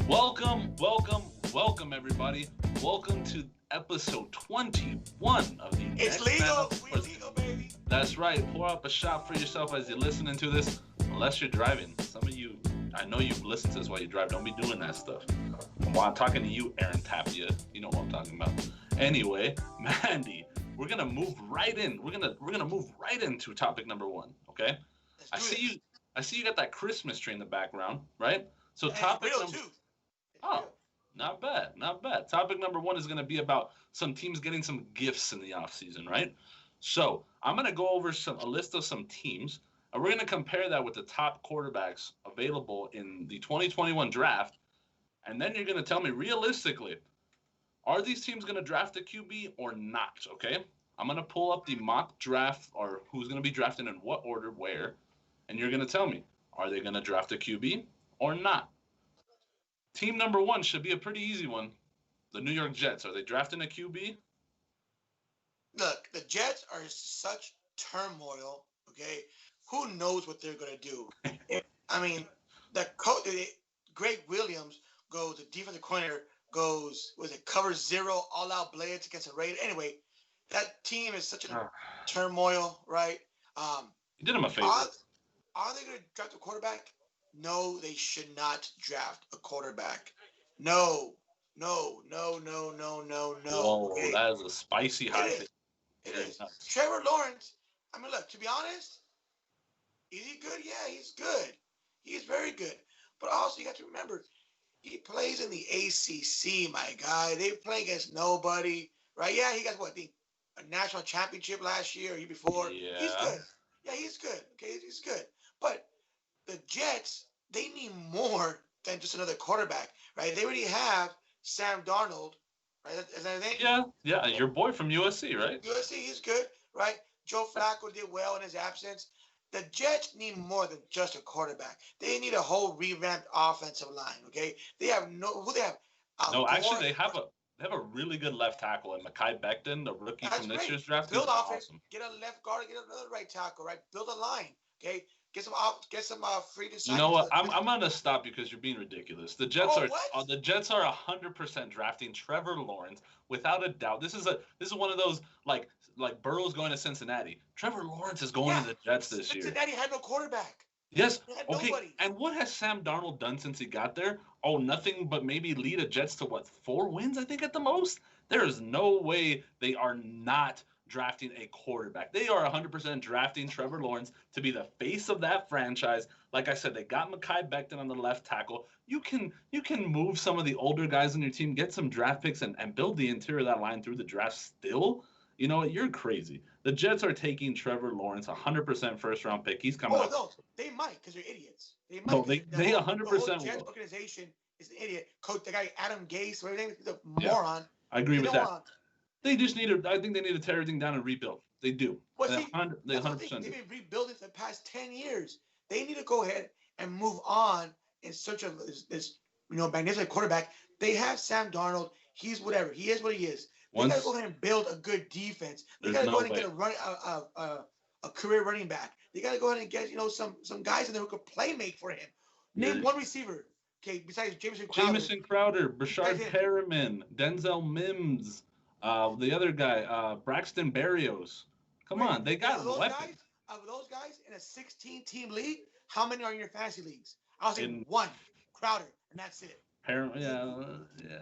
Welcome, everybody. Welcome to episode 21 of the It's legal. We legal, baby. That's right. Pour up a shot for yourself as you're listening to this, unless you're driving. Some of you, I know you listen to this while you drive. Don't be doing that stuff. While I'm talking to you, Aaron Tapia, you know what I'm talking about. Anyway, Mandy, we're gonna move right in. We're gonna move right into topic number one. Okay. I see you got that Christmas tree in the background, right? So topic number. Oh, not bad. Topic number one is going to be about some teams getting some gifts in the offseason, right? So I'm going to go over a list of some teams, and we're going to compare that with the top quarterbacks available in the 2021 draft. And then you're going to tell me realistically, are these teams going to draft a QB or not, okay? I'm going to pull up the mock draft or who's going to be drafted in what order, where, and you're going to tell me, are they going to draft a QB or not? Team number one should be a pretty easy one. The New York Jets. Are they drafting a QB? Look, the Jets are such turmoil, okay? Who knows what they're going to do? I mean, Greg Williams goes, the defensive coordinator goes, cover zero, all-out blitz against the Raiders. Anyway, that team is such a turmoil, right? You did him a favor. Are they going to draft a quarterback? No, they should not draft a quarterback. No. Oh, okay. That is a spicy hot take. It is. Trevor Lawrence, I mean, look, to be honest, is he good? Yeah, he's good. He's very good. But also, you got to remember, he plays in the ACC, my guy. They play against nobody, right? Yeah, he got, a national championship last year or year before. Yeah. He's good. Yeah, he's good. Okay, he's good. But the Jets, they need more than just another quarterback, right? They already have Sam Darnold, right? Is that his name? Yeah. Your boy from USC, right? USC, he's good, right? Joe Flacco did well in his absence. The Jets need more than just a quarterback. They need a whole revamped offensive line, okay? They have actually, they have a really good left tackle in Mekhi Becton, the rookie from this year's draft. Build offense, awesome. Get a left guard, get another right tackle, right? Build a line, okay? Get some free to sign. You know what? I'm gonna stop you because you're being ridiculous. The Jets are 100% drafting Trevor Lawrence without a doubt. This is one of those like Burrow's going to Cincinnati. Trevor Lawrence is going to the Jets this year. Cincinnati had no quarterback. Yes. Okay. Nobody. And what has Sam Darnold done since he got there? Oh, nothing but maybe lead the Jets to 4 wins, I think, at the most. There is no way they are not drafting a quarterback. They are 100% drafting Trevor Lawrence to be the face of that franchise. Like I said, they got Mekhi Becton on the left tackle. You can move some of the older guys on your team, get some draft picks, and build the interior of that line through the draft still. You know what? You're crazy. The Jets are taking Trevor Lawrence, 100% first-round pick. He's coming up. No, they might because they're idiots. They might. No, they 100% will. The Jets organization is an idiot. Coach, the guy Adam Gase, or everything, is a moron. I agree with that. They just I think they need to tear everything down and rebuild. They do. Well, they 100%. They've been rebuilding for the past 10 years. They need to go ahead and move on in search of this magnificent quarterback. They have Sam Darnold. He's whatever. He is what he is. They got to go ahead and build a good defense. They got to go ahead and get a career running back. They got to go ahead and get some guys in there who could playmate for him. Name one receiver. Okay, besides Jamison Crowder, Brashard Perriman, Denzel Mims. The other guy, Braxton Berrios. Come on, they got weapons. Of those guys in a 16-team league, how many are in your fantasy leagues? I'll say one, Crowder, and that's it.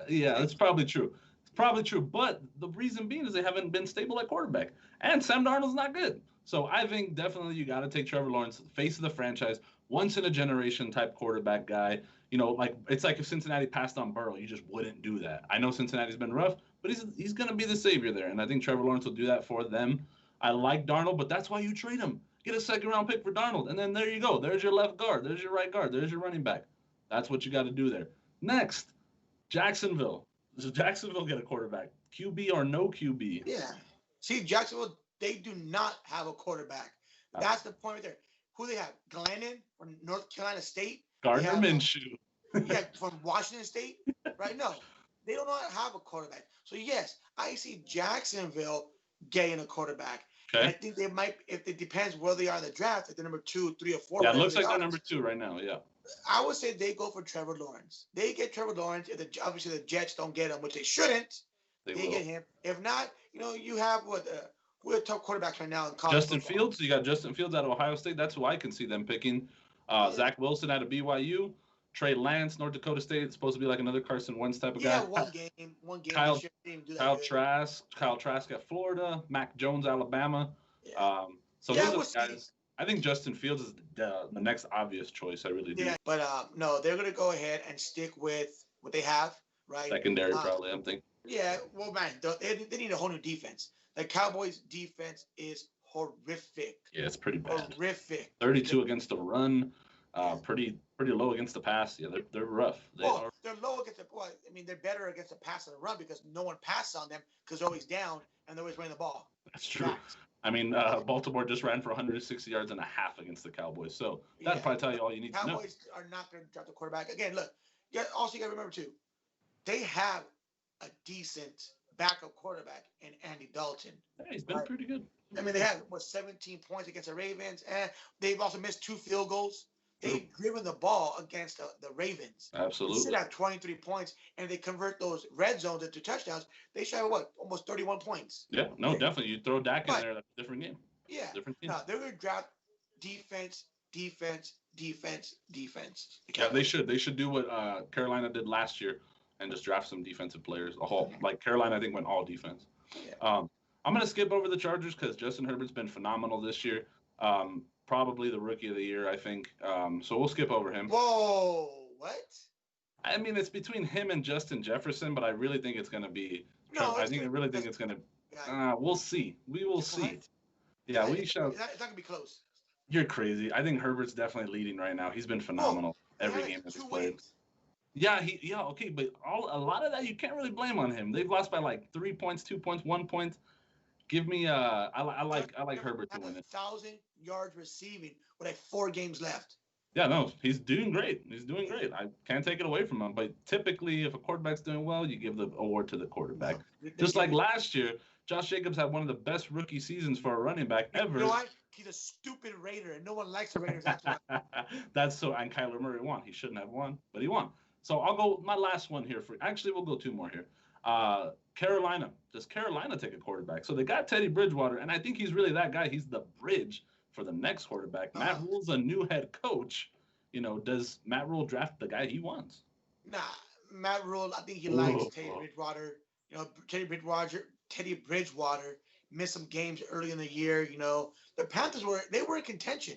Yeah, that's probably true. It's probably true, but the reason being is they haven't been stable at quarterback, and Sam Darnold's not good. So I think definitely you got to take Trevor Lawrence, face of the franchise, once in a generation type quarterback guy. You know, it's like if Cincinnati passed on Burrow, you just wouldn't do that. I know Cincinnati's been rough, but he's going to be the savior there, and I think Trevor Lawrence will do that for them. I like Darnold, but that's why you trade him. Get a second-round pick for Darnold, and then there you go. There's your left guard. There's your right guard. There's your running back. That's what you got to do there. Next, Jacksonville. Does Jacksonville get a quarterback? QB or no QB? Yeah. See, Jacksonville, they do not have a quarterback. That's the point right there. Who they have? Glennon from North Carolina State? Gardner Minshew. Yeah, from Washington State? Right? No. They don't have a quarterback. So, yes, I see Jacksonville getting a quarterback. And I think they might, if it depends where they are in the draft, if they're number 2, 3, or 4. Yeah, it looks like they're number 2 right now. Yeah. I would say they go for Trevor Lawrence. They get Trevor Lawrence. If obviously the Jets don't get him, which they shouldn't. They get him. If not, you have who are top quarterbacks right now in college Justin football. Fields. You got Justin Fields out of Ohio State. That's who I can see them picking. Zach Wilson out of BYU. Trey Lance, North Dakota State. It's supposed to be like another Carson Wentz type of guy. Yeah, one game. Kyle Trask at Florida. Mac Jones, Alabama. Yeah. Those are the guys. I think Justin Fields is the next obvious choice. I really do. Yeah, but no, they're going to go ahead and stick with what they have, right? Secondary, probably, I'm thinking. Yeah, well, man, they need a whole new defense. The Cowboys' defense is horrific. Yeah, it's pretty bad. Horrific. 32 against the run. Pretty low against the pass. Yeah, they're rough. They're low against the. Well, I mean, they're better against the pass and the run because no one passes on them because they're always down and they're always running the ball. That's true. Facts. I mean, Baltimore just ran for 160 yards and a half against the Cowboys. So that'll probably tell you all you need to know. Cowboys are not going to draft the quarterback. Again, look, also you got to remember, too, they have a decent backup quarterback in Andy Dalton. Yeah, he's been pretty good. I mean, they had, 17 points against the Ravens, and they've also missed 2 field goals. They've driven the ball against the Ravens. Absolutely. They should have 23 points, and they convert those red zones into touchdowns. They should have, almost 31 points. Yeah, no, definitely. You throw Dak in there, that's a different game. Yeah. Different team. No, they're going to draft defense. Yeah, they should. They should do what Carolina did last year and just draft some defensive players. Like Carolina, I think, went all defense. Yeah. I'm going to skip over the Chargers because Justin Herbert's been phenomenal this year. Probably the rookie of the year, I think. So we'll skip over him. Whoa, what? I mean, it's between him and Justin Jefferson, but I really think it's going to be. I really think it's going to. We'll see. We will see. What? Yeah, we shall. It's not going to be close. You're crazy. I think Herbert's definitely leading right now. He's been phenomenal every game that he's played. Yeah, okay, but a lot of that you can't really blame on him. They've lost by like 3 points, 2 points, 1 point. Give me I like Herbert to win it. 1,000 yards receiving with 4 games left. Yeah, no, he's doing great. I can't take it away from him. But typically, if a quarterback's doing well, you give the award to the quarterback. Just like last year, Josh Jacobs had one of the best rookie seasons for a running back ever. You know why? He's a stupid Raider, and no one likes the Raiders. That's so. And Kyler Murray won. He shouldn't have won, but he won. So I'll go my last one here. Actually, we'll go 2 more here. Carolina. Does Carolina take a quarterback? So they got Teddy Bridgewater, and I think he's really that guy. He's the bridge for the next quarterback. Matt Rule's a new head coach. Does Matt Rule draft the guy he wants? Nah, Matt Rule, I think he likes Teddy Bridgewater. Teddy Bridgewater missed some games early in the year. The Panthers were in contention.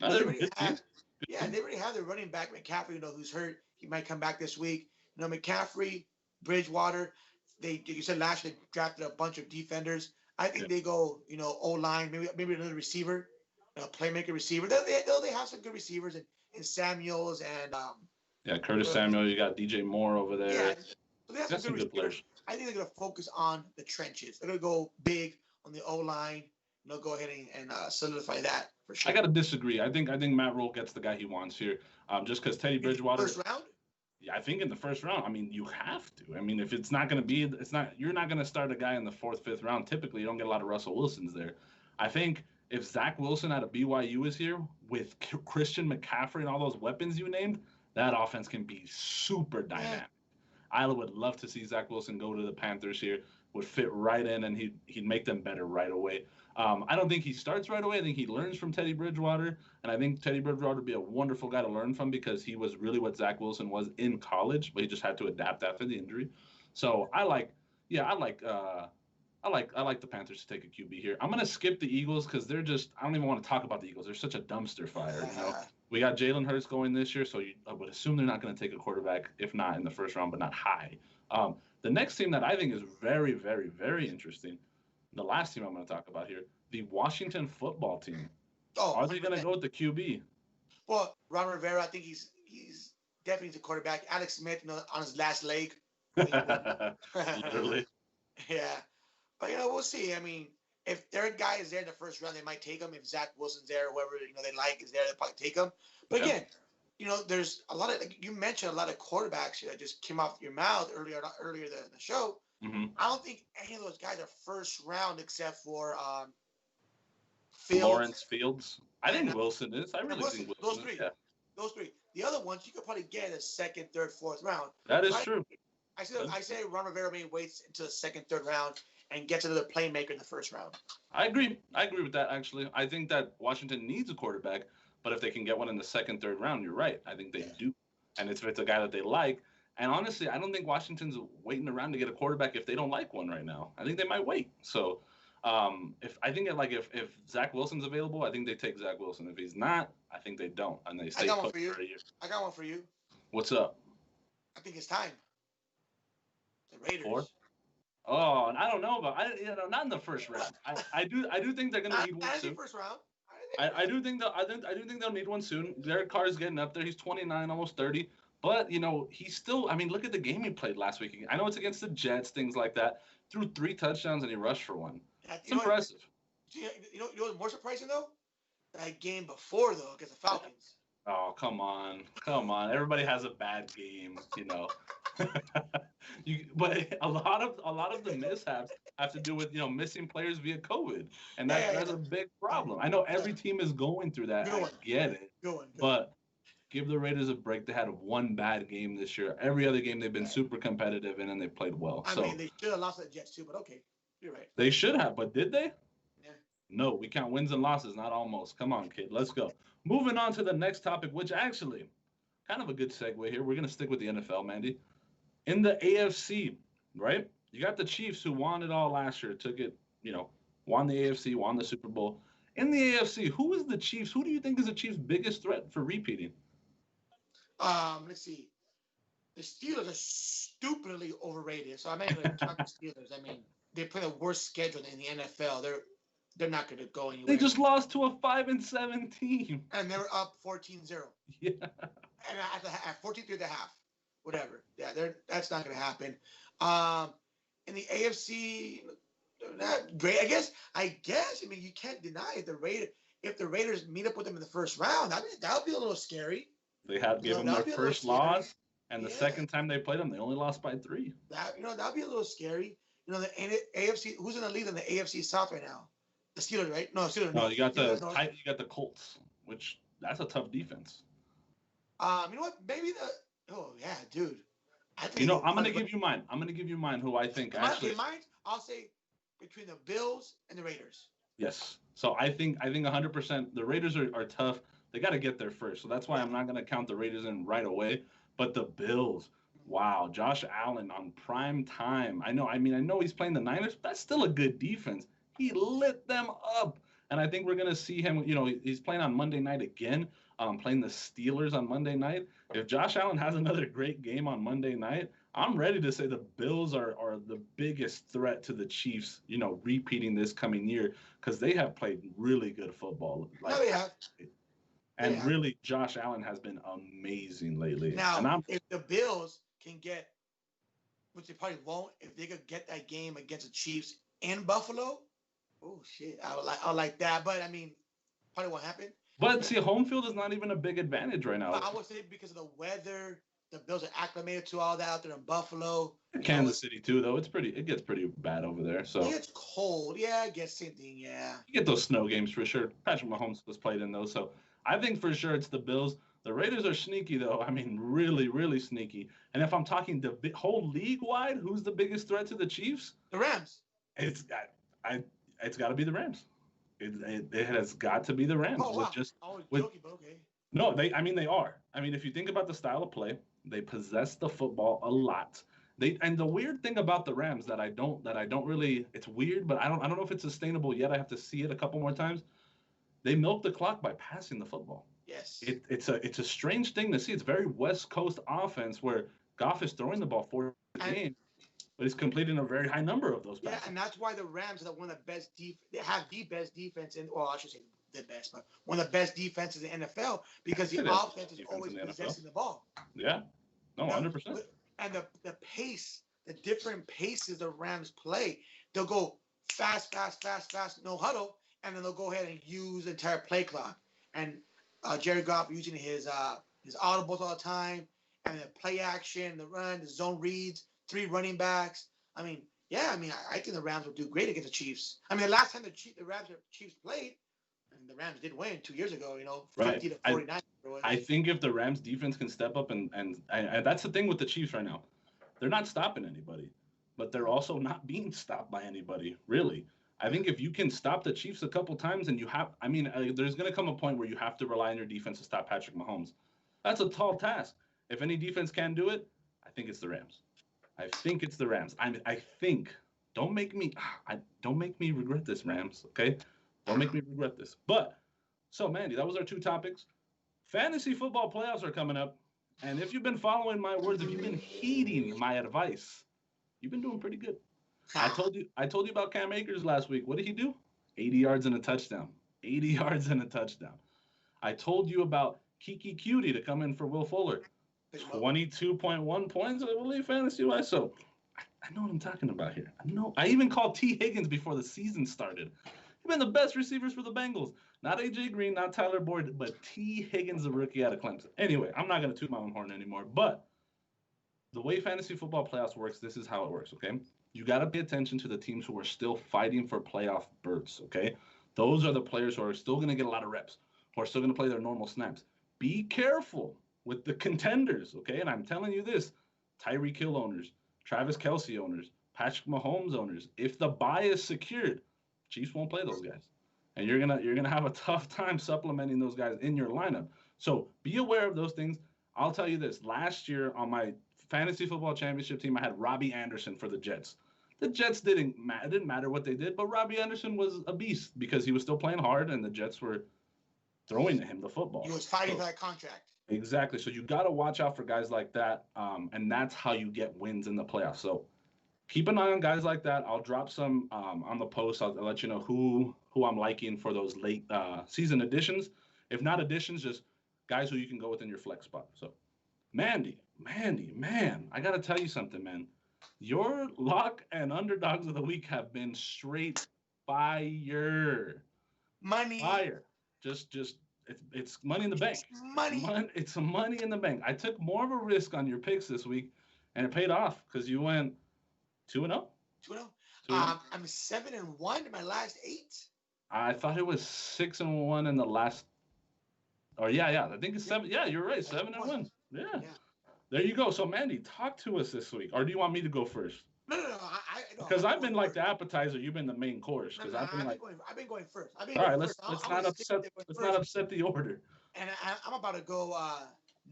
They already have their running back McCaffrey. Who's hurt. He might come back this week. McCaffrey, Bridgewater. You said last year they drafted a bunch of defenders. I think they go, O-line, maybe another receiver, playmaker receiver. They have some good receivers in Samuels and Curtis Samuel. You got DJ Moore over there. Yeah, so they have some good players. I think they're going to focus on the trenches. They're going to go big on the O-line. They'll go ahead and solidify that for sure. I got to disagree. I think Matt Rule gets the guy he wants here, just because Teddy Bridgewater. First round. Yeah, I think in the first round. I mean, you have to. I mean, if it's not going to be, you're not going to start a guy in the 4th, 5th round. Typically, you don't get a lot of Russell Wilsons there. I think if Zach Wilson out of BYU is here with Christian McCaffrey and all those weapons you named, that offense can be super dynamic. I would love to see Zach Wilson go to the Panthers here. Would fit right in, and he'd make them better right away. I don't think he starts right away. I think he learns from Teddy Bridgewater, and I think Teddy Bridgewater would be a wonderful guy to learn from because he was really what Zach Wilson was in college, but he just had to adapt after the injury. So I like the Panthers to take a QB here. I'm gonna skip the Eagles because they're just I don't even want to talk about the Eagles. They're such a dumpster fire. We got Jalen Hurts going this year, so I would assume they're not going to take a quarterback, if not in the first round, but not high. The next team that I think is very, very, very interesting, the last team I'm going to talk about here, the Washington football team. Are they going to go with the QB? Well, Ron Rivera, I think he's definitely the quarterback. Alex Smith, on his last leg. Literally. Yeah. But, we'll see. I mean, if their guy is there in the first round, they might take him. If Zach Wilson's there, whoever, they like is there, they'll probably take him. But again, there's a lot of, you mentioned a lot of quarterbacks that just came off your mouth earlier in the show. Mm-hmm. I don't think any of those guys are first round except for Lawrence Fields. I think and Wilson is. I really think Wilson is. Yeah. Those three. The other ones you could probably get in the second, third, fourth round. That is true. I say Ron Rivera maybe waits until the second, third round and gets another playmaker in the first round. I agree with that, actually. I think that Washington needs a quarterback, but if they can get one in the second, third round, you're right. I think they do. And if it's a guy that they like. And honestly, I don't think Washington's waiting around to get a quarterback if they don't like one right now. I think they might wait. So if Zach Wilson's available, I think they take Zach Wilson. If he's not, I think they don't. And they stay put for a year. I got one for you. What's up? I think it's time. The Raiders. Fourth? Oh, and I don't know about not in the first round. I do think they're gonna need one soon. First round. I do think they'll need one soon. Derek Carr's getting up there. He's 29, almost 30. But he's still. I mean, look at the game he played last week. I know it's against the Jets, things like that. Threw 3 touchdowns and he rushed for 1. It's impressive. You know what's more surprising though? That game before though against the Falcons. Oh, come on. Everybody has a bad game, But a lot of the mishaps have to do with missing players via COVID, and that's a big problem. I know every team is going through that. I get it, but give the Raiders a break. They had 1 bad game this year. Every other game they've been super competitive in, and they played well. I mean, they should have lost to the Jets too, but okay, you're right. They should have, but did they? Yeah. No, we count wins and losses, not almost. Come on, kid, let's go. Moving on to the next topic, which actually, kind of a good segue here. We're going to stick with the NFL, Mandy. In the AFC, right? You got the Chiefs who won it all last year, took it, won the AFC, won the Super Bowl. In the AFC, who is the Chiefs? Who do you think is the Chiefs' biggest threat for repeating? Let's see. The Steelers are stupidly overrated. So I'm not going to talk the Steelers. I mean, they play the worst schedule in the NFL. They're not going to go anywhere. They just lost to a 5-7 team. And they're up 14-0. Yeah. And at 14-3 at the half. Whatever. Yeah, that's not going to happen. In the AFC, they're not great. I guess. I mean, you can't deny it. If the Raiders meet up with them in the first round, that would be a little scary. They gave them their first loss, and the second time they played them, they only lost by 3. That'd be a little scary. The AFC. Who's in the lead in the AFC South right now? The Steelers, right? No, Steelers. No, you got the Colts, which that's a tough defense. You know what? Maybe oh yeah, dude. I'm gonna give you mine. I'm gonna give you mine. Who I think actually. Mine. I'll say between the Bills and the Raiders. Yes. So I think 100% the Raiders are tough. They got to get there first. So that's why I'm not gonna count the Raiders in right away. But the Bills. Wow, Josh Allen on prime time. I know he's playing the Niners, but that's still a good defense. He lit them up. And I think we're going to see him, he's playing on Monday night again, playing the Steelers on Monday night. If Josh Allen has another great game on Monday night, I'm ready to say the Bills are the biggest threat to the Chiefs, repeating this coming year because they have played really good football. They have. And really, Josh Allen has been amazing lately. Now, if the Bills can get, which they probably won't, if they could get that game against the Chiefs in Buffalo, oh shit, I like that. But I mean, probably won't happen. But see, home field is not even a big advantage right now. But I would say because of the weather, the Bills are acclimated to all that out there in Buffalo. Kansas City too, though. It gets pretty bad over there. So it gets cold. Yeah, I guess same thing. Yeah. You get those snow games for sure. Patrick Mahomes was played in those, so I think for sure it's the Bills. The Raiders are sneaky though. I mean, really, really sneaky. And if I'm talking the whole league wide, who's the biggest threat to the Chiefs? The Rams. It's got to be the Rams. It has got to be the Rams. Oh, wow. Joking, but okay. No, they are. I mean, if you think about the style of play, they possess the football a lot. And the weird thing about the Rams that I don't really, it's weird, but I don't know if it's sustainable yet. I have to see it a couple more times. They milk the clock by passing the football. Yes. It's a strange thing to see. It's very West Coast offense where Goff is throwing the ball 4 games. But he's completing a very high number of those passes. Yeah, and that's why the Rams are one of the best they have the best defense I should say the best, but one of the best defenses in the NFL because the offense is always possessing the ball. Yeah. No, 100%. And the pace, the different paces the Rams play, they'll go fast, no huddle, and then they'll go ahead and use the entire play clock. And Jared Goff using his audibles all the time, and the play action, the run, the zone reads, 3 running backs. I think the Rams will do great against the Chiefs. I mean, the last time the Rams and Chiefs played, And the Rams did win 2 years ago, 50 Right. to 49. I think if the Rams defense can step up and that's the thing with the Chiefs right now. They're not stopping anybody, but they're also not being stopped by anybody, really. I think if you can stop the Chiefs a couple times and there's going to come a point where you have to rely on your defense to stop Patrick Mahomes. That's a tall task. If any defense can do it, I think it's the Rams. I think it's the Rams. I think. Don't make me regret this, Rams. Okay, don't make me regret this. But so, Mandy, that was our two topics. Fantasy football playoffs are coming up, and if you've been following my words, if you've been heeding my advice, you've been doing pretty good. I told you about Cam Akers last week. What did he do? 80 yards and a touchdown. 80 yards and a touchdown. I told you about Kiki Cutie to come in for Will Fuller. 22.1 points, I believe, fantasy-wise. So I know what I'm talking about here. I even called T. Higgins before the season started. He's been the best receivers for the Bengals. Not A.J. Green, not Tyler Boyd, but T. Higgins, the rookie out of Clemson. Anyway, I'm not going to toot my own horn anymore. But the way fantasy football playoffs works, this is how it works, okay? You got to pay attention to the teams who are still fighting for playoff berths, okay? Those are the players who are still going to get a lot of reps, who are still going to play their normal snaps. Be careful with the contenders, okay? And I'm telling you this, Tyreek Hill owners, Travis Kelce owners, Patrick Mahomes owners, if the bye is secured, Chiefs won't play those guys. And you're gonna have a tough time supplementing those guys in your lineup. So be aware of those things. I'll tell you this. Last year on my fantasy football championship team, I had Robbie Anderson for the Jets. The Jets it didn't matter what they did, but Robbie Anderson was a beast because he was still playing hard and the Jets were throwing him the football. He was fighting for that contract. Exactly. So you got to watch out for guys like that, and that's how you get wins in the playoffs. So keep an eye on guys like that. I'll drop some on the post. I'll let you know who I'm liking for those late season additions. If not additions, just guys who you can go within your flex spot. So, Mandy, man, I got to tell you something, man. Your lock and underdogs of the week have been straight fire. Money. Fire. Just it's money in the bank. It's money in the bank. I took more of a risk on your picks this week, and it paid off because you went 2-0. 2-0. I'm 7-1 in my last 8. I thought it was 6-1 in the last. Oh yeah. I think it's 7. Yeah, you're right. 7-1. Yeah. There you go. So Mandy, talk to us this week, or do you want me to go first? No. Because I've been like the appetizer, you've been the main course. Because I've been going first. All right, let's not upset the order. And I'm about to go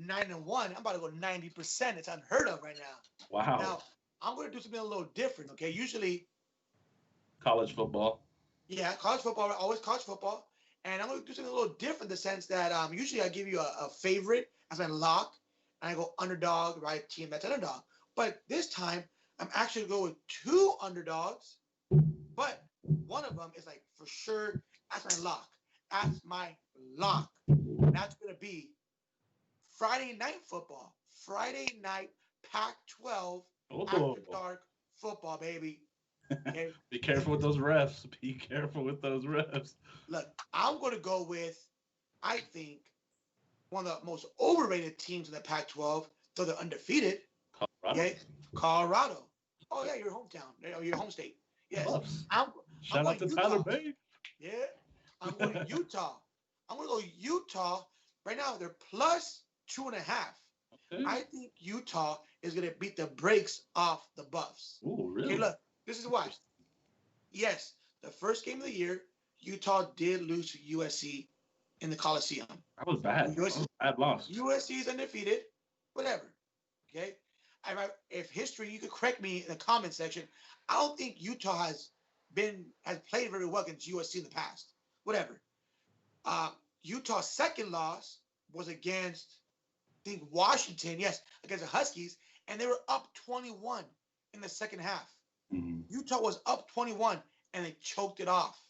9-1. I'm about to go 90%. It's unheard of right now. Wow. Now I'm going to do something a little different. Okay, usually college football. Yeah, college football, always college football. And I'm going to do something a little different in the sense that usually I give you a favorite as my lock, and I go underdog, right? Team that's underdog. But this time, I'm actually going to go with 2 underdogs, but one of them is like for sure that's my lock. That's my lock. And that's going to be Friday night football. Friday night Pac-12 after dark football, baby. Okay? Be careful with those refs. Look, I'm going to go with, I think, one of the most overrated teams in the Pac-12, though they're undefeated. Colorado. Okay? Colorado. Oh, yeah, your hometown. Your home state. Yes. Shout out to Tyler Bay. Yeah. I'm going to Utah. I'm going to go Utah. Right now, they're plus 2.5. Okay. I think Utah is going to beat the brakes off the Buffs. Ooh, really? Okay, look, this is why. Yes, the first game of the year, Utah did lose to USC in the Coliseum. That was bad. Bad loss. USC is undefeated. Whatever. Okay? If history, you could correct me in the comment section. I don't think Utah has played very well against USC in the past. Whatever. Utah's second loss was against, I think, Washington. Yes, against the Huskies. And they were up 21 in the second half. Mm-hmm. Utah was up 21, and they choked it off.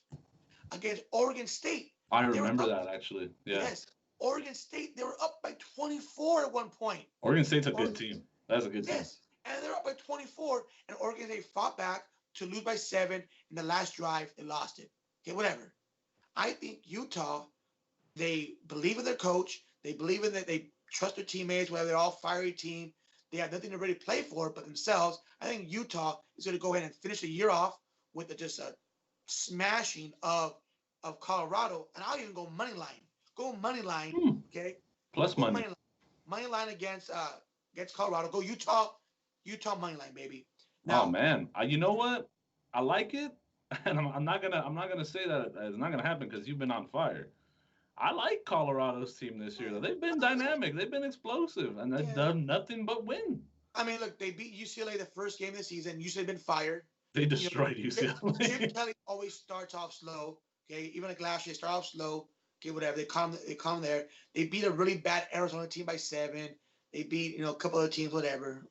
Against Oregon State. I remember that, actually. Yeah. Yes. Oregon State, they were up by 24 at one point. Oregon State's a good team. That's a good team. Yes. And they're up by 24, and Oregon State fought back to lose by 7. In the last drive, they lost it. Okay, whatever. I think Utah, they believe in their coach. They believe in that. They trust their teammates, whether they're all fiery team. They have nothing to really play for but themselves. I think Utah is going to go ahead and finish the year off with just a smashing of of Colorado, and I'll even go money line. Go money line, okay? Plus Go money. Money line against Colorado. Go Utah. Utah money line, baby. Now, oh man, you know what? I like it, and I'm not gonna say that it's not gonna happen because you've been on fire. I like Colorado's team this year. Though. They've been dynamic. They've been explosive, and they've done nothing but win. I mean, look, they beat UCLA the first game of the season. UCLA had been fired. They destroyed UCLA. Chip Kelly always starts off slow. Okay, even like last year, start off slow. Okay, whatever. They come there. They beat a really bad Arizona team by 7. They beat a couple of teams, whatever.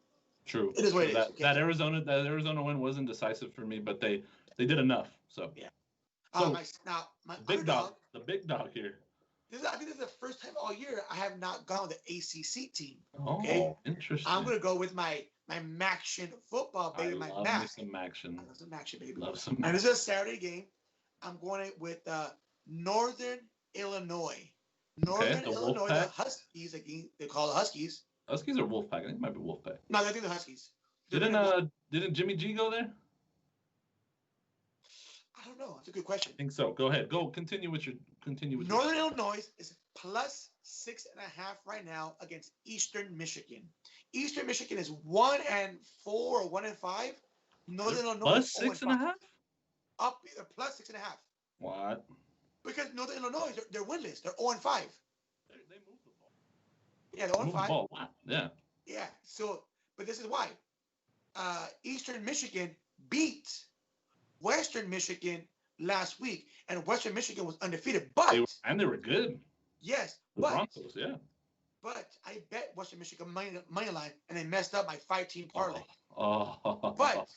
True. It is what it is. Okay. That Arizona win wasn't decisive for me, but they did enough. So yeah. So my big underdog, the big dog here. I think this is the first time all year I have not gone with the ACC team. Okay? Oh, interesting. I'm gonna go with my Maction football, baby. I love me some Maction. I love some Maction, baby. Love some. And this is a Saturday game. I'm going with Northern Illinois. Northern Illinois, the Huskies. They call the Huskies. Huskies or Wolfpack? I think it might be Wolfpack. No, I think the Huskies. Didn't Jimmy G go there? I don't know. That's a good question. I think so. Go ahead. Continue with your. Northern Illinois is plus 6.5 right now against Eastern Michigan. Eastern Michigan is 1-4 or 1-5. Northern Illinois plus 6.5. Up plus 6.5. What? Because Northern Illinois, they're winless. They're 0-5. They move the ball. Yeah, they're 0-5. Move the ball. Wow. Yeah. Yeah. So, but this is why. Eastern Michigan beat Western Michigan last week, and Western Michigan was undefeated. But they were good. Yes, the Broncos. Yeah. But I bet Western Michigan money line, and they messed up my 5-team parlay. But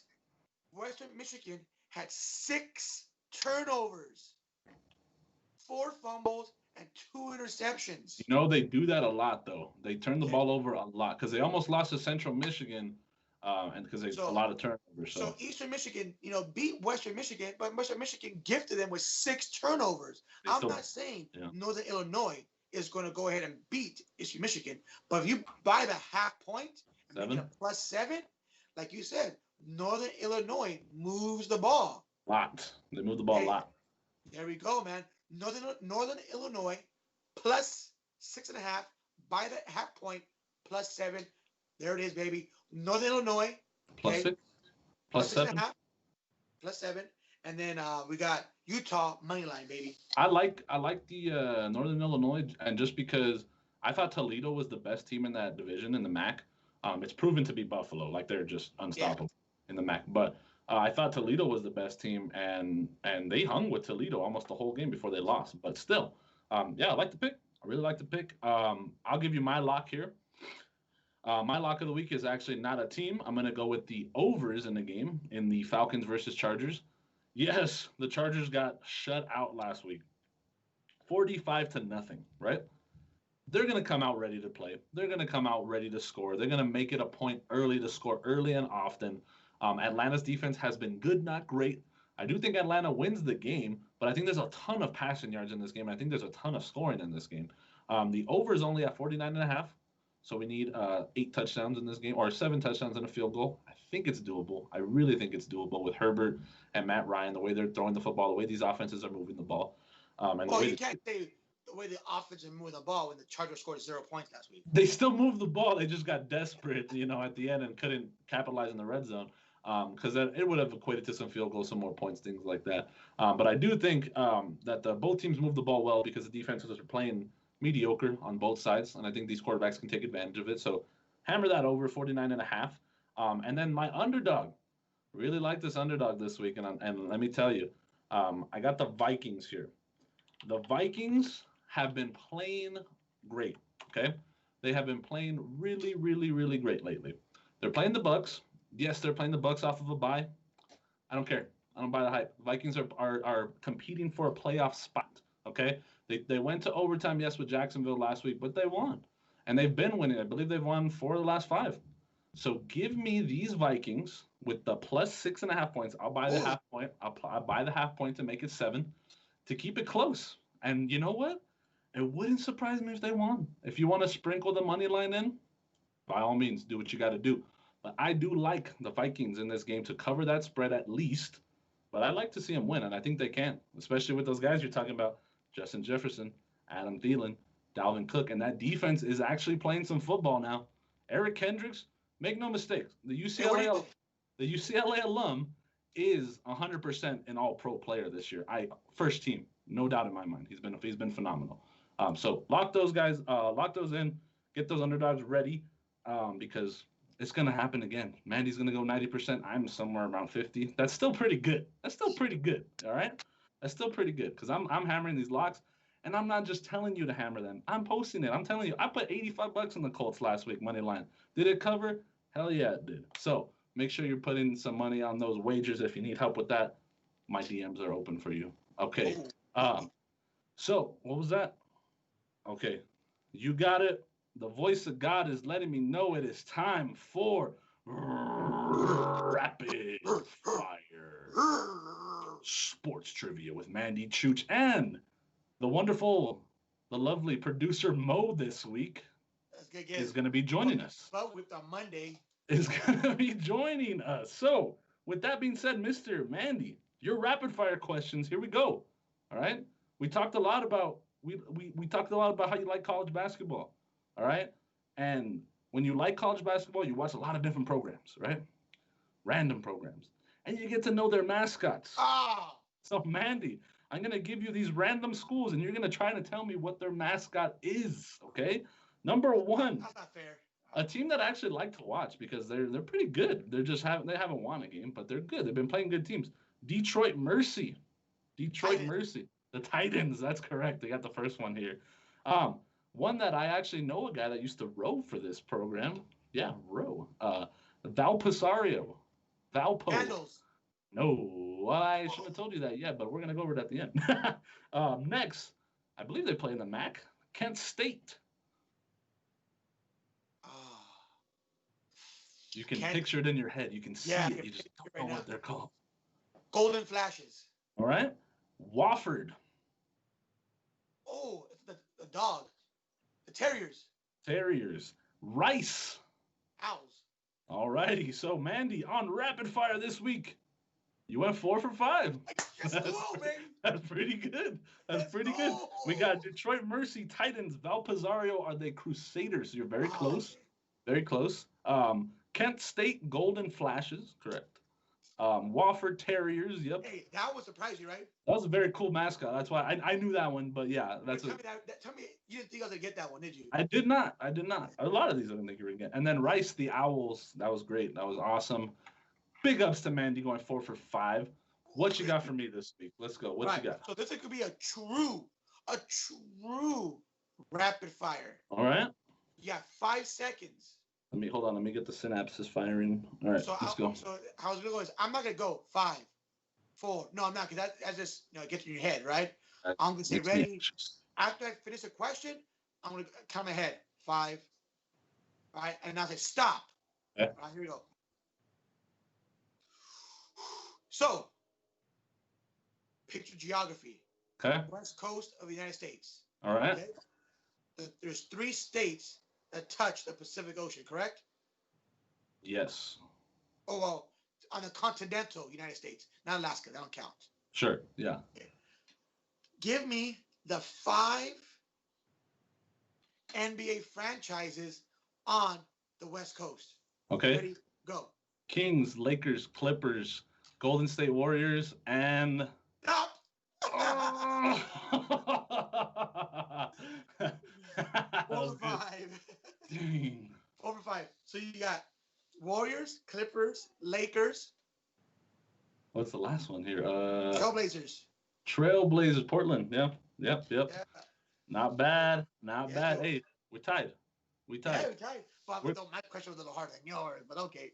Western Michigan had 6 turnovers, 4 fumbles, and 2 interceptions. They do that a lot, though. They turn the ball over a lot because they almost lost to Central Michigan, and because they a lot of turnovers. So Eastern Michigan, beat Western Michigan, but Western Michigan gifted them with 6 turnovers. I'm not saying Northern Illinois is going to go ahead and beat Eastern Michigan, but if you buy the half point and make it a plus 7, like you said, Northern Illinois moves the ball. They move the ball a lot. There we go, man. Northern Illinois plus 6.5, buy the half point, plus 7. There it is, baby. Northern Illinois plus 6, plus 7, 6.5, plus 7, and then we got Utah money line, baby. I like the Northern Illinois, and just because I thought Toledo was the best team in that division in the MAC. It's proven to be Buffalo, like they're just unstoppable in the MAC. But I thought Toledo was the best team, and they hung with Toledo almost the whole game before they lost. But still, I like the pick. I really like the pick. I'll give you my lock here. My lock of the week is actually not a team. I'm going to go with the overs in the game in the Falcons versus Chargers. Yes, the Chargers got shut out last week. 45-0, right? They're going to come out ready to play. They're going to come out ready to score. They're going to make it a point early to score early and often. Atlanta's defense has been good, not great. I do think Atlanta wins the game, but I think there's a ton of passing yards in this game. I think there's a ton of scoring in this game. The over is only at 49.5. So we need 8 touchdowns in this game, or 7 touchdowns and a field goal. I think it's doable. I really think it's doable with Herbert and Matt Ryan, the way they're throwing the football, the way these offenses are moving the ball. You can't say the way the offense is moving the ball when the Chargers scored 0 points last week. They still moved the ball. They just got desperate, at the end and couldn't capitalize in the red zone because it would have equated to some field goals, some more points, things like that. But I do think that both teams moved the ball well because the defenses are playing mediocre on both sides, and I think these quarterbacks can take advantage of it. So hammer that over 49.5. And then my underdog, really like this underdog this week, and let me tell you, I got the Vikings here. The Vikings have been playing great. Okay, they have been playing really, really, really great lately. They're playing the Bucs. Yes, they're playing the Bucs off of a bye. I don't care. I don't buy the hype. Vikings are competing for a playoff spot. Okay. They went to overtime, yes, with Jacksonville last week, but they won. And they've been winning. I believe they've won 4 of the last 5. So give me these Vikings with the plus 6.5 points. I'll buy the half point. I'll buy the half point to make it 7 to keep it close. And you know what? It wouldn't surprise me if they won. If you want to sprinkle the money line in, by all means, do what you got to do. But I do like the Vikings in this game to cover that spread at least. But I'd like to see them win, and I think they can, especially with those guys you're talking about, Justin Jefferson, Adam Thielen, Dalvin Cook, and that defense is actually playing some football now. Eric Kendricks, make no mistake, the UCLA alum is 100% an All-Pro player this year. First team, no doubt in my mind. He's been phenomenal. So lock those guys, lock those in, get those underdogs ready, because it's gonna happen again. Mandy's gonna go 90%. I'm somewhere around 50. That's still pretty good. That's still pretty good. All right. That's still pretty good because I'm hammering these locks, and I'm not just telling you to hammer them. I'm posting it. I'm telling you. I put $85 on the Colts last week money line. Did it cover? Hell yeah, it did. So make sure you're putting some money on those wagers if you need help with that. My DMs are open for you. Okay. So what was that? Okay, you got it. The voice of God is letting me know it is time for rapid fire sports trivia with Mandy Chooch and the wonderful, the lovely producer Mo this week is going to be joining us. But with on Monday is going to be joining us. So, with that being said, Mr. Mandy, your rapid fire questions. Here we go. All right. We talked a lot about we talked a lot about how you like college basketball. All right. And when you like college basketball, you watch a lot of different programs, right? Random programs. And you get to know their mascots. So, Mandy, I'm going to give you these random schools, and you're going to try to tell me what their mascot is, okay? Number one. That's not fair. A team that I actually like to watch because they're pretty good. They haven't won a game, but they're good. They've been playing good teams. Detroit Mercy. The Titans. That's correct. They got the first one here. One that I actually know a guy that used to row for this program. Yeah, row. Valpasario. Valpo. Vandals. No, well, I shouldn't have told you that yet, but we're gonna go over it at the end. Next, I believe they play in the MAC. Kent State. You can picture it in your head. You can see it. You just don't know what they're called. Golden Flashes. All right. Wofford. Oh, it's the dog. The Terriers. Rice. Owls. All righty. So, Mandy, on rapid fire this week, you went 4 for 5. That's pretty good. That's pretty good. We got Detroit Mercy, Titans, Valpasario. Are they Crusaders? You're very close. Very close. Kent State Golden Flashes, correct. Wofford Terriers, yep. Hey, that would surprise you, right? That was a very cool mascot. That's why I knew that one, but yeah, that's tell me you didn't think I was gonna get that one, did you? I did not. A lot of these I didn't think you were gonna get. And then Rice, the Owls, that was great. That was awesome. Big ups to Mandy going 4 for 5. What you got for me this week? Let's go. What you got? So this could be a true rapid fire. All right. You got 5 seconds. Let me get the synapses firing. All right, let's go. So how it's gonna go is I'm not gonna go 5, 4. No, I'm not, because that's just gets in your head, right? I'm gonna say ready. After I finish the question, I'm gonna count ahead. 5. All right, and I'll say stop. Okay. All right, here we go. So, picture geography. Okay. West coast of the United States. All right. Okay? There's 3 states that touch the Pacific Ocean, correct? Yes. Oh, well, on the continental United States, not Alaska. That don't count. Sure. Yeah. Okay. Give me the 5 NBA franchises on the West Coast. Okay. Ready? Go. Kings, Lakers, Clippers, Golden State Warriors, and... Stop! Oh! 4 for 5. Dang. 4 for 5. So you got Warriors, Clippers, Lakers. What's the last one here? Trailblazers. Portland. Yep. Yeah. Not bad. Hey, we're tied. Yeah, we're tied. But my question was a little harder than yours, but okay.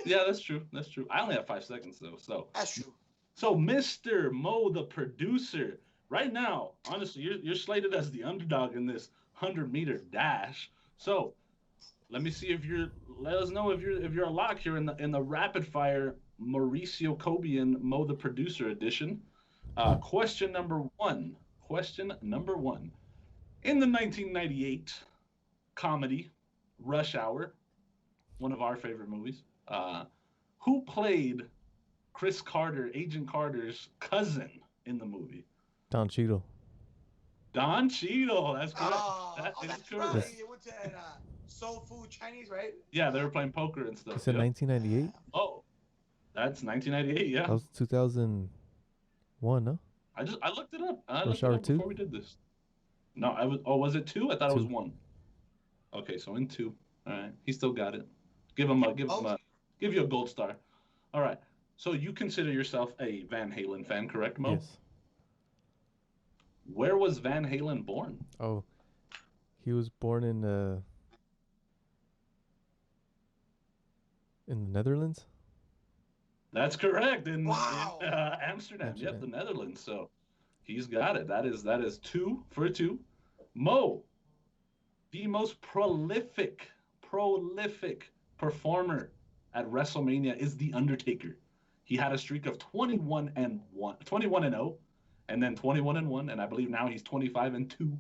Yeah, that's true. I only have 5 seconds though, so. That's true. So, Mr. Mo, the producer, right now, honestly, you're slated as the underdog in this 100-meter dash. So, let me see let us know if you're a lock here in the rapid fire Mauricio Cobian Mo, the producer edition. Question number one. In the 1998 comedy Rush Hour, one of our favorite movies, who played Chris Carter, Agent Carter's cousin in the movie? Don Cheadle. Don Cheadle. That's correct. Oh, That is that's correct. right. They went to Soul Food Chinese, right? Yeah, they were playing poker and stuff. You said 1998? Oh, that's 1998. Yeah. That was 2001, no? I looked it up. I Rush looked it Hour up 2? before we did this. No, I was. Oh, was it 2? I thought it was 2. 1. Okay, so in 2. All right, he still got it. Give you a gold star. All right. So you consider yourself a Van Halen fan, correct, Mo? Yes. Where was Van Halen born? Oh, he was born in the Netherlands. That's correct. In Wow. Amsterdam. Yep, the Netherlands. So he's got it. That is 2 for 2. Mo, the most prolific performer at WrestleMania is The Undertaker. He had a streak of 21 and 0, and then 21 and 1, and I believe now he's 25 and 2.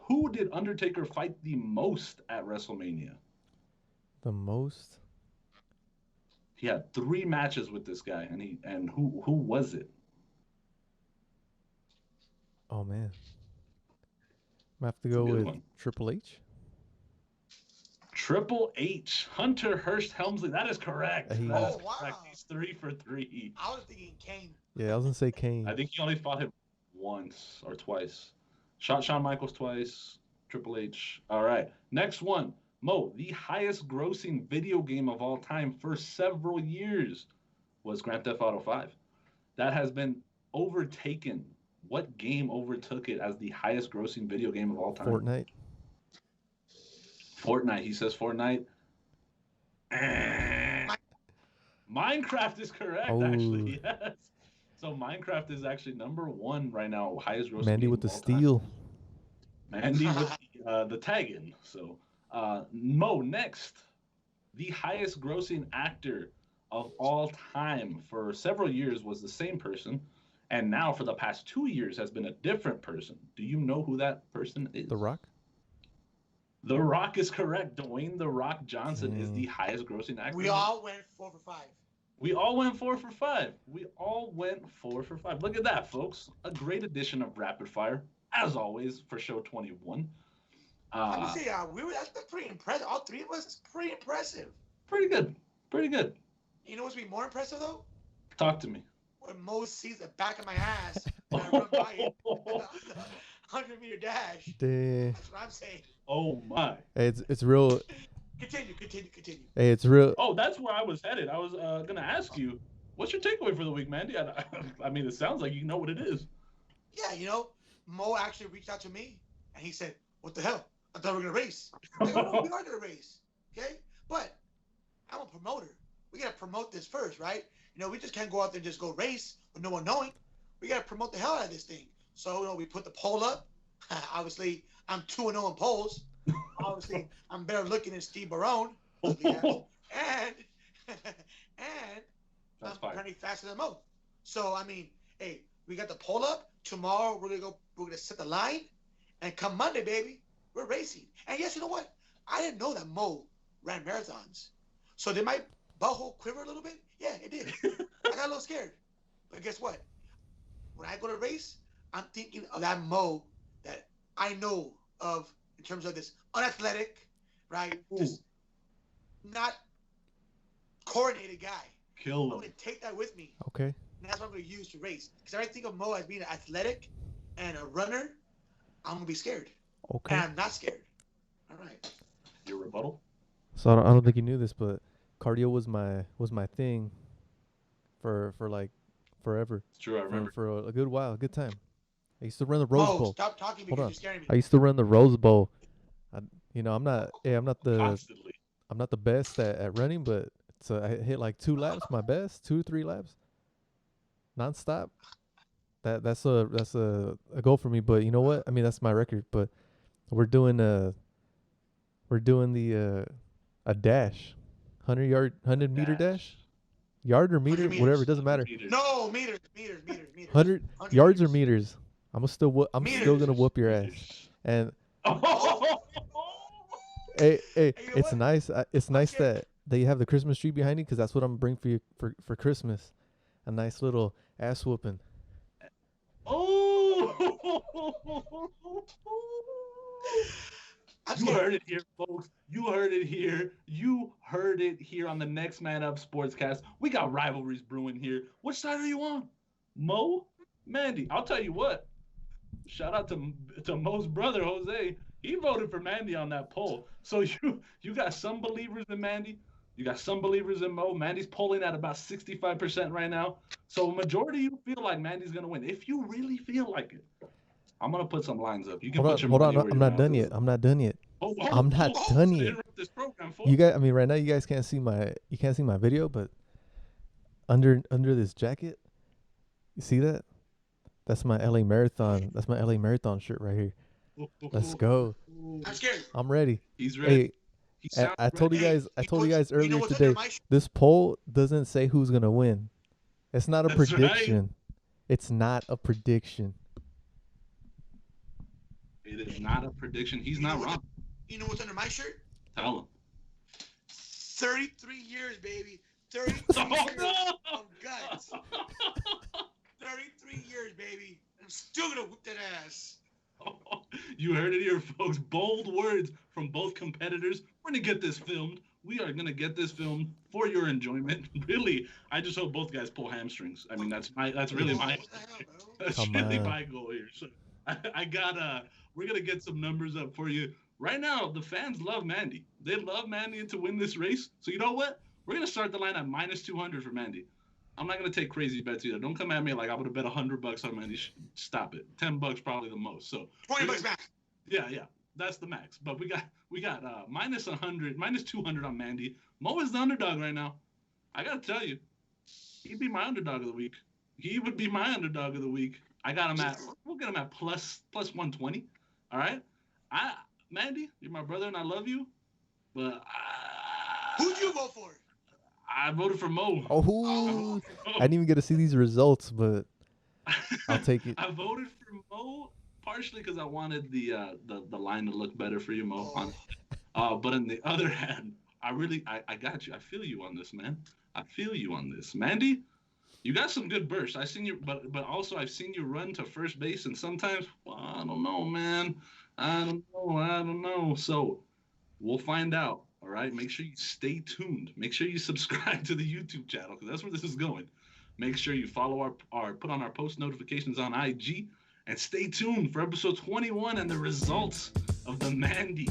Who did Undertaker fight the most at WrestleMania? The most? He had 3 matches with this guy, and who was it? Oh man, I have to go with Triple H. Triple H, Hunter Hearst Helmsley. That is correct. That is correct. He's 3 for 3. I was thinking Kane. Yeah, I was gonna say Kane. I think he only fought him once or twice. Shot Shawn Michaels twice. Triple H. All right. Next one. Mo, the highest grossing video game of all time for several years was Grand Theft Auto 5. That has been overtaken. What game overtook it as the highest grossing video game of all time? Fortnite. He says Fortnite. Minecraft is correct, actually. Yes. So Minecraft is actually number 1 right now, highest grossing. Mandy with the steel. Mandy with the tag in. So Mo, next. The highest grossing actor of all time for several years was the same person, and now for the past 2 years has been a different person. Do you know who that person is? The Rock? The Rock is correct. Dwayne The Rock Johnson is the highest grossing actor. We all went 4 for 5. We all went 4 for 5. We all went 4 for 5. Look at that, folks. A great edition of Rapid Fire, as always, for show 21. I would say that's pretty impressive. All 3 of us is pretty impressive. Pretty good. Pretty good. You know what's be more impressive though? Talk to me. When Mo sees the back of my ass and I run by it on the 100-meter dash. That's what I'm saying. Oh my. Hey, it's real. Continue. Hey, it's real. Oh, that's where I was headed. I was gonna ask you, what's your takeaway for the week, Mandy? I mean, it sounds like you know what it is. Yeah, Mo actually reached out to me and he said, "What the hell? I thought we were gonna race." Like, oh, we are gonna race, okay? But I'm a promoter. We gotta promote this first, right? We just can't go out there and just go race with no one knowing. We gotta promote the hell out of this thing. So, we put the poll up. Obviously, I'm 2-0 in polls. Obviously, I'm better looking than Steve Barone. And I'm apparently faster than Mo. So, I mean, hey, we got the poll up. Tomorrow, we're gonna set the line. And come Monday, baby, we're racing. And yes, you know what? I didn't know that Mo ran marathons. So did my butthole quiver a little bit? Yeah, it did. I got a little scared. But guess what? When I go to race, I'm thinking of that Mo that I know of in terms of this unathletic, right? Ooh. Just not coordinated guy. Kill him. I'm going to take that with me. Okay. And that's what I'm going to use to race. Because I think of Mo as being athletic and a runner. I'm going to be scared. Okay. And I'm not scared. All right. Your rebuttal? So I don't think you knew this, but cardio was my thing for like forever. It's true, I remember. For a good while, a good time. I used to run the Rose Bowl. Stop talking because you're scaring me. I used to run the Rose Bowl. I'm not Constantly. I'm not the best at running, but I hit like 2 laps, my best, 2-3 laps, nonstop. That's a goal for me. But you know what? I mean, that's my record. But we're doing the a dash, 100 meter dash, yard or meter, whatever. It doesn't matter. No, meters. 100 yards or meters. I'm still gonna whoop your ass. And hey, it's nice. It's nice that you have the Christmas tree behind you, because that's what I'm gonna bring for you for Christmas. a nice little ass whooping. Oh! You heard it here, folks. You heard it here. You heard it here on the Next Man Up Sportscast. We got rivalries brewing here. Which side are you on? Mo? Mandy? I'll tell you what. Shout out to Mo's brother, Jose. He voted for Mandy on that poll. So you got some believers in Mandy. You got some believers in Mo. Mandy's polling at about 65% right now. So a majority of you feel like Mandy's going to win. If you really feel like it. I'm going to put some lines up. You can hold on. I'm not done yet. I'm not done yet. I'm not done yet. This program, you guys, I mean, right now you guys can't see my video, but under this jacket, you see that? That's my LA Marathon. That's my LA Marathon shirt right here. Let's go. I'm scared. I'm ready. He's ready. Hey, I told you guys. I told you guys earlier today. This poll doesn't say who's gonna win. It's not a prediction. Right. It's not a prediction. It is not a prediction. He's not wrong. You know what's under my shirt? Tell him. 33 years, baby. 33 years of guts. 33 years, baby. I'm still gonna whoop that ass. You heard it here, folks. Bold words from both competitors. We're gonna get this filmed. We are gonna get this filmed for your enjoyment. Really, I just hope both guys pull hamstrings. I mean, that's really my goal here. So I got we're gonna get some numbers up for you. Right now, the fans love Mandy. They love Mandy to win this race. So you know what? We're gonna start the line at -200 for Mandy. I'm not gonna take crazy bets either. Don't come at me like I would have bet $100 on Mandy. Stop it. $10 probably the most. So $20 max. Yeah, that's the max. But we got -100, -200 on Mandy. Mo is the underdog right now. I gotta tell you, he'd be my underdog of the week. He would be my underdog of the week. We'll get him at plus 120. All right. Mandy, you're my brother and I love you. But who'd you vote for? I voted for Mo. Oh, I didn't even get to see these results, but I'll take it. I voted for Mo partially because I wanted the line to look better for you, Mo. But on the other hand, I got you. I feel you on this, man. I feel you on this, Mandy. You got some good bursts. I seen you, but also I've seen you run to first base, and sometimes I don't know, man. I don't know. So we'll find out. All right. Make sure you stay tuned. Make sure you subscribe to the YouTube channel because that's where this is going. Make sure you follow put on our post notifications on IG, and stay tuned for episode 21 and the results of the Mandy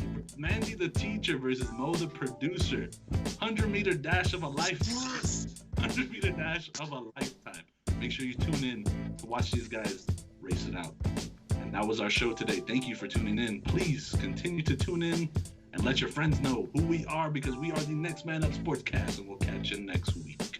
the teacher versus Mo the producer 100-meter dash of a lifetime. 100-meter dash of a lifetime. Make sure you tune in to watch these guys race it out. And that was our show today. Thank you for tuning in. Please continue to tune in and let your friends know who we are because we are the Next Man Up Sportscast, and we'll catch you next week.